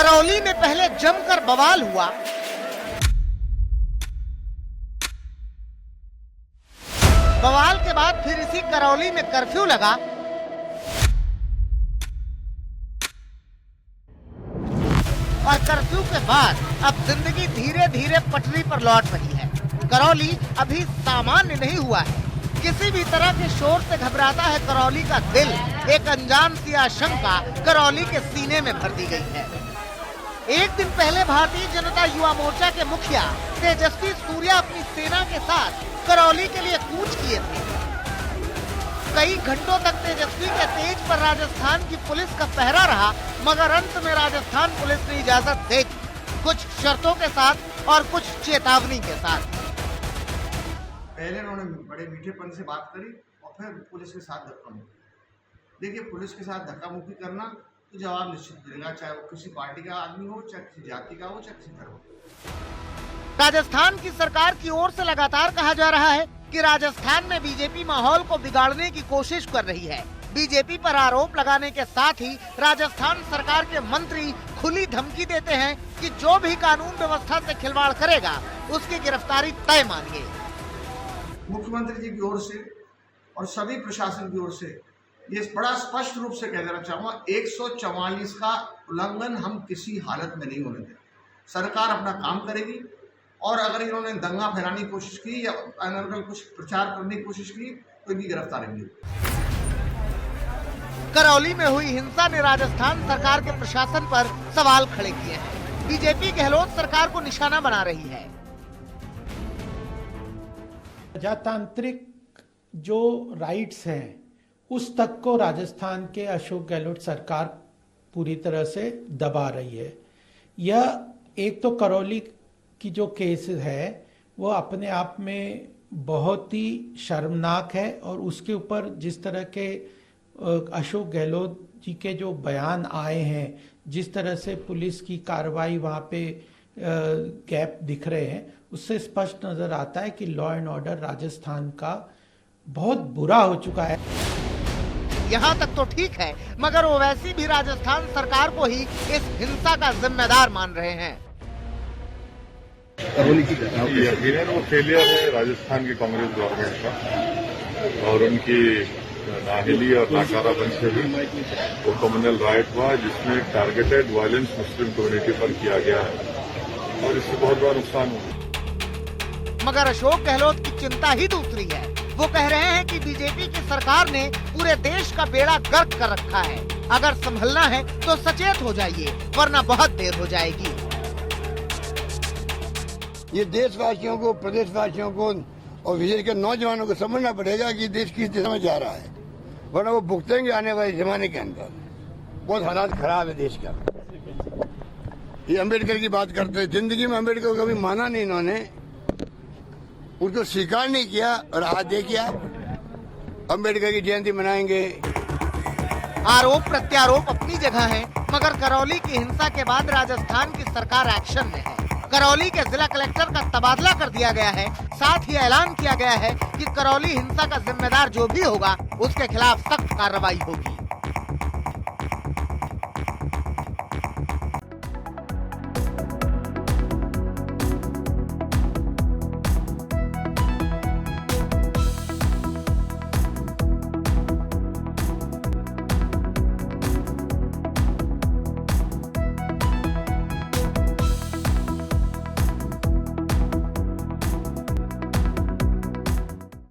करौली में पहले जमकर बवाल हुआ, बवाल के बाद फिर इसी करौली में कर्फ्यू लगा और कर्फ्यू के बाद अब जिंदगी धीरे धीरे पटरी पर लौट रही है। करौली अभी सामान्य नहीं हुआ है। किसी भी तरह के शोर से घबराता है करौली का दिल। एक अनजान सी आशंका करौली के सीने में भर दी गई है। एक दिन पहले भारतीय जनता युवा मोर्चा के मुखिया तेजस्वी सूर्या अपनी सेना के साथ करौली के लिए कूच किए थे। कई घंटों तक तेजस्वी के तेज पर राजस्थान की पुलिस का पहरा रहा, मगर अंत में राजस्थान पुलिस ने इजाजत दे दी, कुछ शर्तों के साथ और कुछ चेतावनी के साथ। पहले उन्होंने बड़े मीठेपन से बात करी और फिर पुलिस के साथ धक्का मुक्की। देखिए, पुलिस के साथ धक्का मुक्की करना तो जवाब निश्चित मिलेगा, चाहे वो किसी पार्टी का आदमी हो, चाहे किसी जाति का हो, चाहे किसी धर्म का। राजस्थान की सरकार की ओर से लगातार कहा जा रहा है कि राजस्थान में बीजेपी माहौल को बिगाड़ने की कोशिश कर रही है। बीजेपी पर आरोप लगाने के साथ ही राजस्थान सरकार के मंत्री खुली धमकी देते हैं कि जो भी कानून व्यवस्था से खिलवाड़ करेगा उसकी गिरफ्तारी तय मानिए। मुख्यमंत्री जी की ओर से और सभी प्रशासन की ओर से ये बड़ा स्पष्ट रूप से कह देना चाहूँगा, 144 का उल्लंघन हम किसी हालत में नहीं होने देंगे। सरकार अपना काम करेगी और अगर इन्होंने दंगा फैलाने की कोशिश की या अनर्गल कुछ प्रचार करने की कोशिश की तो इनकी गिरफ्तारी मिलेगी। करौली में हुई हिंसा ने राजस्थान सरकार के प्रशासन पर सवाल खड़े किए हैं। बीजेपी गहलोत सरकार को निशाना बना रही है। प्रजातांत्रिक जो राइट्स हैं उस तक को राजस्थान के अशोक गहलोत सरकार पूरी तरह से दबा रही है। यह एक तो करौली की जो केस है वो अपने आप में बहुत ही शर्मनाक है और उसके ऊपर जिस तरह के अशोक गहलोत जी के जो बयान आए हैं, जिस तरह से पुलिस की कार्रवाई वहाँ पे गैप दिख रहे हैं, उससे स्पष्ट नजर आता है कि लॉ एंड ऑर्डर राजस्थान का बहुत बुरा हो चुका है। यहाँ तक तो ठीक है, मगर वो वैसी भी राजस्थान सरकार को ही इस हिंसा का जिम्मेदार मान रहे हैं। यकीनन वो फेलियर है राजस्थान की कांग्रेस गवर्नमेंट का और उनकी नाहिली और नाकारापन से भी वो कम्युनल राइट हुआ जिसमें टारगेटेड वायलेंस मुस्लिम कम्युनिटी पर किया गया है और इससे बहुत बड़ा नुकसान हुआ। मगर अशोक गहलोत की चिंता ही दूसरी है। वो कह रहे हैं कि बीजेपी की सरकार ने पूरे देश का बेड़ा गर्क कर रखा है। अगर संभलना है तो सचेत हो जाइए, वरना बहुत देर हो जाएगी। ये देशवासियों को, प्रदेशवासियों को और विशेष कर नौजवानों को समझना पड़ेगा कि देश किस दिशा में जा रहा है, वरना वो भुगतेंगे आने वाले जमाने के अंदर। बहुत हालात खराब है देश का। ये अम्बेडकर की बात करते हैं, जिंदगी में अम्बेडकर को कभी माना नहीं इन्होंने, उनको स्वीकार नहीं किया और आज देखिए अम्बेडकर की जयंती मनाएंगे। आरोप प्रत्यारोप अपनी जगह है, मगर करौली की हिंसा के बाद राजस्थान की सरकार एक्शन में है। करौली के जिला कलेक्टर का तबादला कर दिया गया है। साथ ही ऐलान किया गया है कि करौली हिंसा का जिम्मेदार जो भी होगा उसके खिलाफ सख्त कार्रवाई होगी।